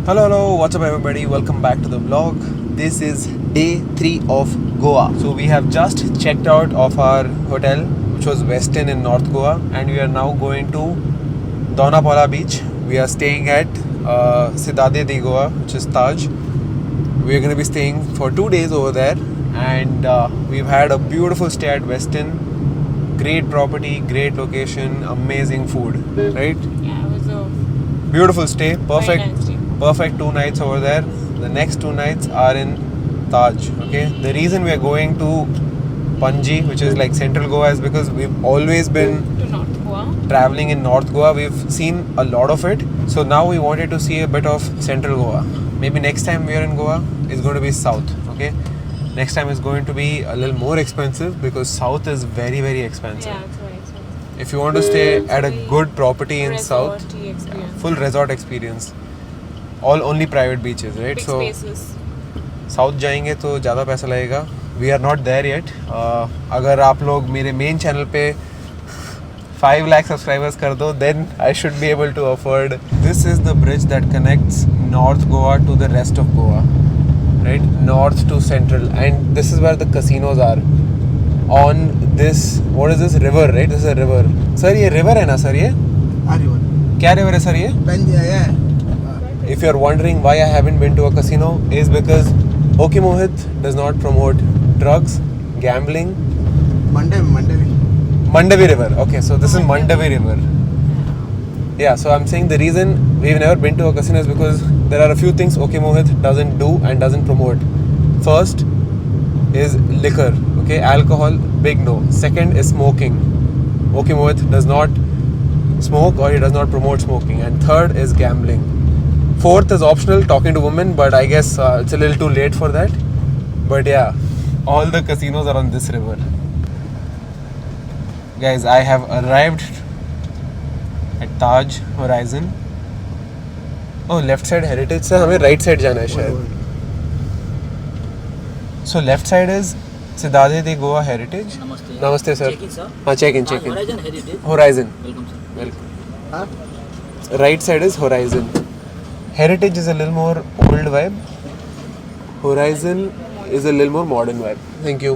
Hello, what's up everybody? Welcome back to the vlog. This is day 3 of Goa. So we have just checked out of our hotel, which was Westin in North Goa, and we are now going to Donapala beach. We are staying at Siddhade di Goa, which is Taj. We are going to be staying for 2 days over there, and we've had a beautiful stay at Westin. Great property, great location, amazing food, right? Yeah, it was a Beautiful stay, very nice stay. perfect 2 nights over there. The next 2 nights are in Taj. Okay, the reason we are going to Panji, which is like central Goa, is because we've always been To North Goa. traveling in North Goa. We've seen a lot of it, so now we wanted to see a bit of central Goa. Maybe next time we are in Goa, it's going to be south. Okay, next time it's going to be a little more expensive because south is very, very expensive. Yeah, it's very expensive. If you want to stay at a good property in south, Resort-y experience. full resort experience, all only private beaches, right? Big So spaces. South जाएंगे तो ज़्यादा पैसा लगेगा. We are not there yet. अगर आप लोग मेरे main channel पे 5 लाख सब्सक्राइबर्स कर दो, then I should be able to afford. This is the bridge that connects north Goa to the rest of Goa, right? North to central, and this is where the casinos are on this. What is this river, right? This is a river. Sir ये river है ना sir? ये क्या river है sir? ये if you're wondering why I haven't been to a casino, is because Okimohit does not promote drugs, gambling. Mandavi River. Okay, so this is Mandavi River. Yeah, so I'm saying the reason we've never been to a casino is because there are a few things Okimohit doesn't do and doesn't promote. First is liquor, okay, alcohol, big no. Second is smoking. Okimohit does not smoke, or he does not promote smoking. And third is gambling. Fourth is optional, talking to women, but I guess it's a little too late for that. But yeah, all the casinos are on this river. Guys, I have arrived at Taj Horizon. Oh, left side Heritage से हमें right side जाना है शायद. So left side is Siddhade di Goa Heritage. Namaste. Namaste sir. Check in, sir. हाँ, check in, check in. Horizon Heritage. Horizon. Welcome, sir. Welcome. Right side is Horizon. Heritage is a little more old vibe. Horizon is a little more modern vibe. Thank you.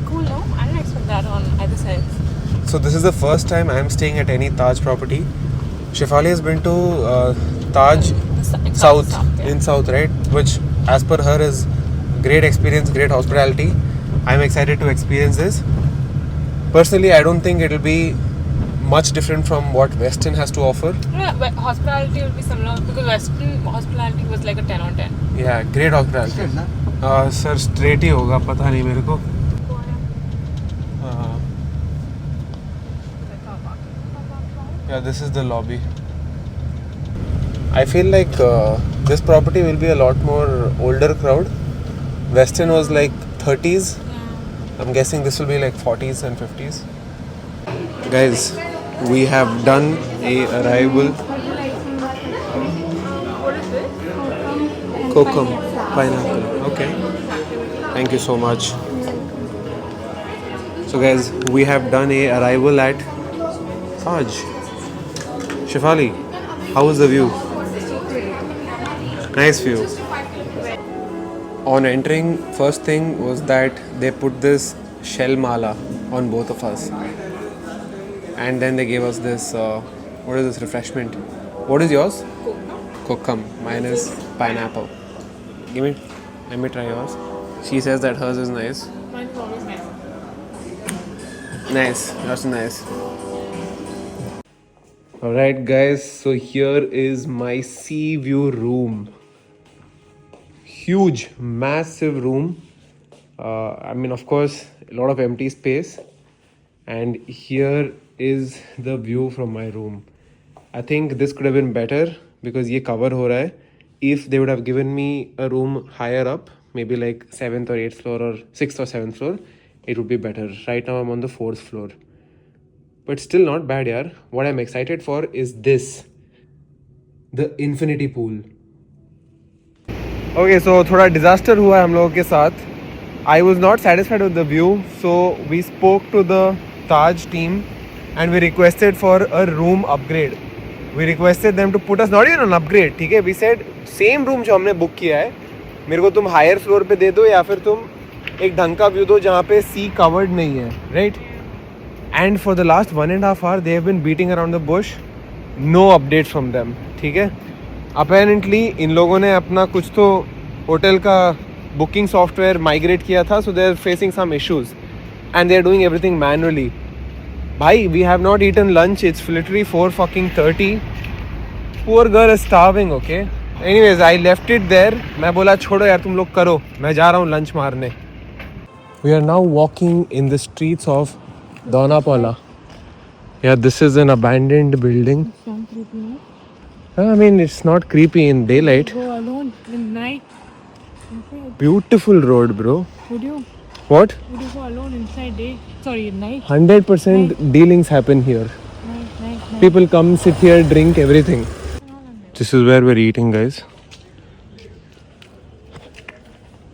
Cool, no? I didn't expect that on either side. So this is the first time I am staying at any Taj property. Shefali has been to Taj South, yeah. in South, right? Which, as per her, is great experience, great hospitality. I am excited to experience this. Personally, I don't think it will be much different from what Westin has to offer. Yeah, but hospitality will be similar because Western hospitality was like a 10 on 10. Yeah, great hospitality. Sir, straight ही होगा, पता नहीं मेरे को. Yeah, this is the lobby. I feel like this property will be a lot more older crowd. Westin was like 30s. Yeah. I'm guessing this will be like 40s and 50s. Guys, we have done a arrival. What is this? Kokum, pineapple. Okay. Thank you so much. So guys, we have done a arrival at Taj. Shefali, how was the view? Nice view. On entering, first thing was that they put this shell mala on both of us. And then they gave us this, what is this refreshment? What is yours? Kokum. Mine is pineapple. Let me try yours. She says that hers is nice. Mine is always nice. Nice, that's nice. Alright guys, so here is my sea view room. Huge, massive room. I mean, of course, a lot of empty space. And here is the view from my room. I think this could have been better because ये cover हो रहा है. If they would have given me a room higher up, maybe like 7th or 8th floor or 6th or 7th floor, it would be better. Right now I'm on the 4th floor. But still not bad yaar. What I'm excited for is this. The infinity pool. Okay, so थोड़ा disaster हुआ हम लोगों के साथ. I was not satisfied with the view, so we spoke to the Taj team and we requested for a room upgrade. We requested them to put us not even an upgrade, ठीक है? We said same room जो हमने book किया है, मेरे को तुम higher floor पे दे दो या फिर तुम एक ढंग का व्यू दो जहाँ पे सी कवर्ड नहीं है, right? And for the last 1.5 hour they have been beating around the bush, no update from them, ठीक है? Apparently इन लोगों ने अपना कुछ तो होटल का बुकिंग सॉफ्टवेयर माइग्रेट किया था, so they are facing some issues and they are doing everything manually. भाई, we have not eaten lunch, it's literally 4:30. Poor girl is starving, okay? Anyways, I left it there. मैं बोला छोड़ो यार तुम लोग करो, मैं जा रहा हूँ लंच मारने. We are now walking in the streets of Donapaula. Yeah, this is an abandoned building. I mean, it's not creepy in daylight. Go alone in night. Beautiful road, bro. Would you? What? Would you go alone inside day? Sorry, night. 100% dealings happen here. Night. People come, sit here, drink, everything. This is where we're eating, guys.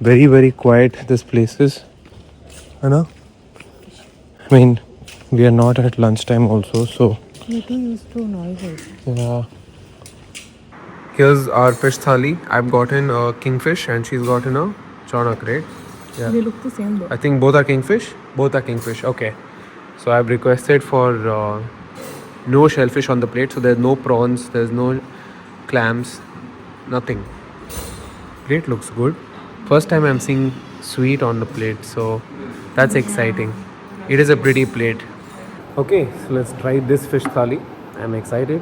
Very, very quiet this place is. You know? I mean, we are not at lunchtime also, so... Meeting is too noisy. Yeah. Here's our fish thali. I've gotten a kingfish and she's gotten a chonak, right? Yeah. They look the same though. I think both are kingfish. Both are kingfish. Okay. So I've requested for no shellfish on the plate. So there's no prawns. There's no clams. Nothing. Plate looks good. First time I'm seeing sweet on the plate. So that's exciting. It is a pretty plate. Okay. So let's try this fish thali. I'm excited.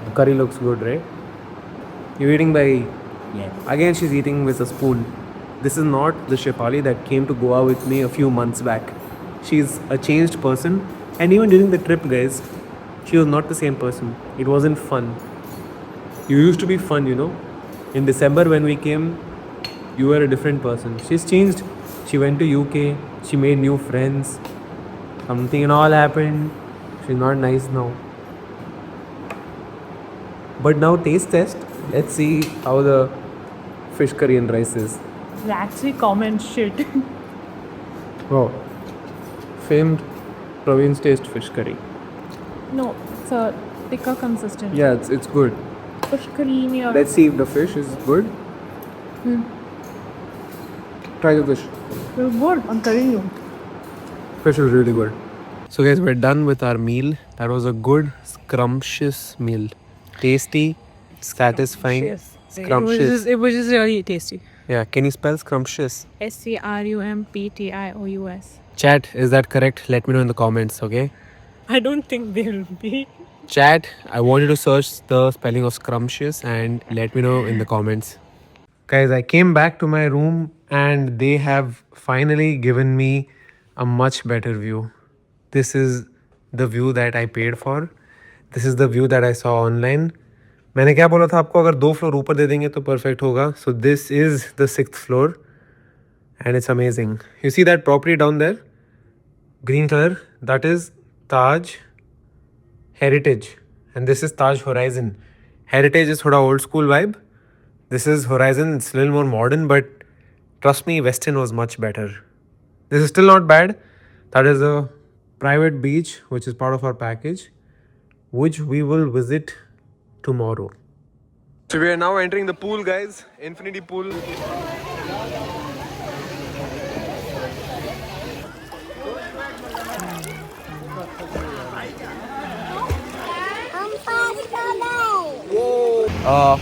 The curry looks good, right? You're eating by... Yes. Again, she's eating with a spoon. This is not the Shefali that came to Goa with me a few months back. She's a changed person. And even during the trip, guys, she was not the same person. It wasn't fun. You used to be fun, you know. In December when we came, you were a different person. She's changed. She went to UK. She made new friends. Something and all happened. She's not nice now. But now taste test. Let's see how the fish curry and rice is. They actually comment shit. Wow. Famed Praveens taste fish curry. No, it's a thicker consistency. Yeah, it's good. Fish creamy or... Let's see if the fish is good. Try the fish. You're good, I'm telling you. Fish is really good. So guys, we're done with our meal. That was a good, scrumptious meal. Tasty, satisfying, scrumptious. It was just really tasty. Yeah, can you spell scrumptious? SCRUMPTIOUS. Chat, is that correct? Let me know in the comments, okay? I don't think they will be. Chat, I want you to search the spelling of scrumptious and let me know in the comments. Guys, I came back to my room and they have finally given me a much better view. This is the view that I paid for. This is the view that I saw online. मैंने क्या बोला था आपको, अगर 2 floor ऊपर दे देंगे तो perfect होगा. So this is the 6th floor and it's amazing. You see that property down there? Green color, that is Taj Heritage and this is Taj Horizon. Heritage is thoda old school vibe. This is Horizon, it's a little more modern, but trust me, Westin was much better. This is still not bad. That is a private beach which is part of our package, which we will visit tomorrow. So we are now entering the pool, guys. Infinity pool.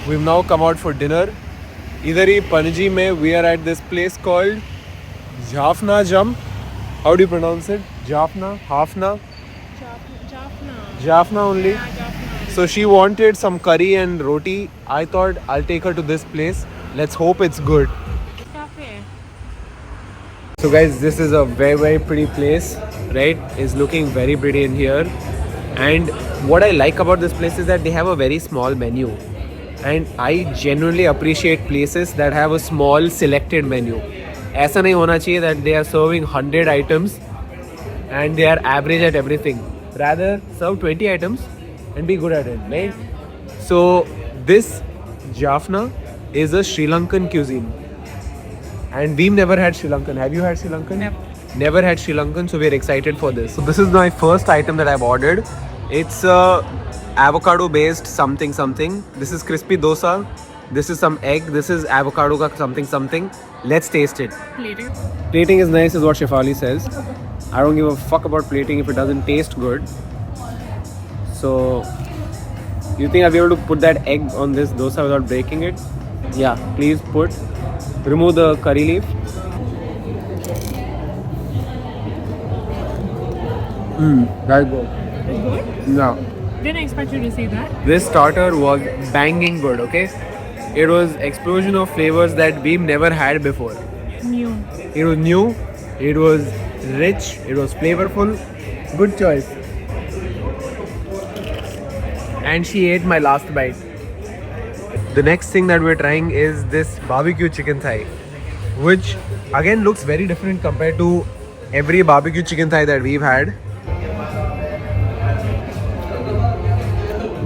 We've now come out for dinner. Idhar hi Panaji mein we are at this place called Jaffna Jump. How do you pronounce it? Jaffna? Hafna? Jaffna only? Yeah, Jaffna. So she wanted some curry and roti. I thought I'll take her to this place. Let's hope it's good. Cafe. So guys, this is a very, very pretty place, right? It's looking very pretty in here. And what I like about this place is that they have a very small menu. And I genuinely appreciate places that have a small selected menu. ऐसा नहीं होना चाहिए that they are serving 100 items and they are average at everything. Rather serve 20 items and be good at it, right? So this Jaffna is a Sri Lankan cuisine. And we've never had Sri Lankan. Have you had Sri Lankan? Never had Sri Lankan, so we're excited for this. So this is my first item that I've ordered. It's avocado based something something. This is crispy dosa. This is some egg. This is avocado ka something something. Let's taste it. Plating. Plating is nice, is what Shefali says. I don't give a fuck about plating if it doesn't taste good. So, you think I'll be able to put that egg on this dosa without breaking it? Yeah, please put. Remove the curry leaf. That's good. It's good? No. Didn't expect you to say that. This starter was banging good, okay? It was explosion of flavors that we've never had before. New. It was new, it was rich, it was flavorful. Good choice. And she ate my last bite. The next thing that we're trying is this barbecue chicken thigh, which again looks very different compared to every barbecue chicken thigh that we've had.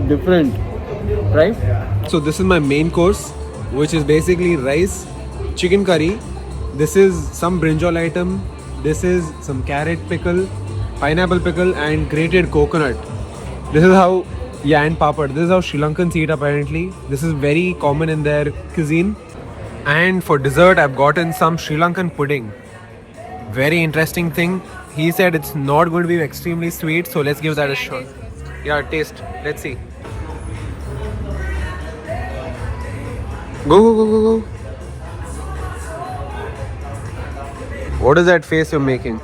Different, right? So this is my main course, which is basically rice, chicken curry. This is some brinjal item. This is some carrot pickle, pineapple pickle, and grated coconut. This is how, yeah, and papad. This is how Sri Lankans eat apparently. This is very common in their cuisine. And for dessert, I've gotten some Sri Lankan pudding. Very interesting thing. He said it's not going to be extremely sweet, so let's give that a shot. Yeah, taste. Let's see. Go, go, go, go, go. What is that face you're making?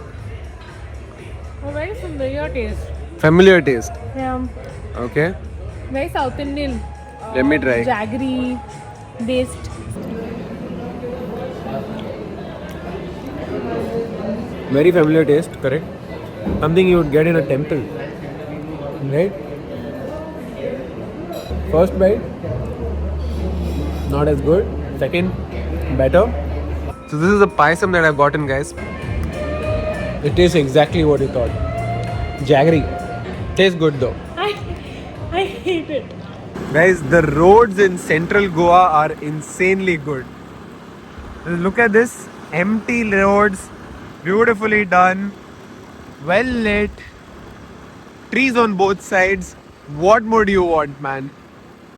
Oh, very familiar taste. Familiar taste. Yeah. Okay. Very South Indian. Let me try. Jaggery based. Very familiar taste, correct? Something you would get in a temple. Right? First bite, not as good. Second, better. So this is the paisam that I've gotten, guys. It tastes exactly what you thought. Jaggery. Tastes good though. I hate it. Guys, the roads in central Goa are insanely good. Look at this. Empty roads. Beautifully done. Well lit. Trees on both sides. What more do you want, man?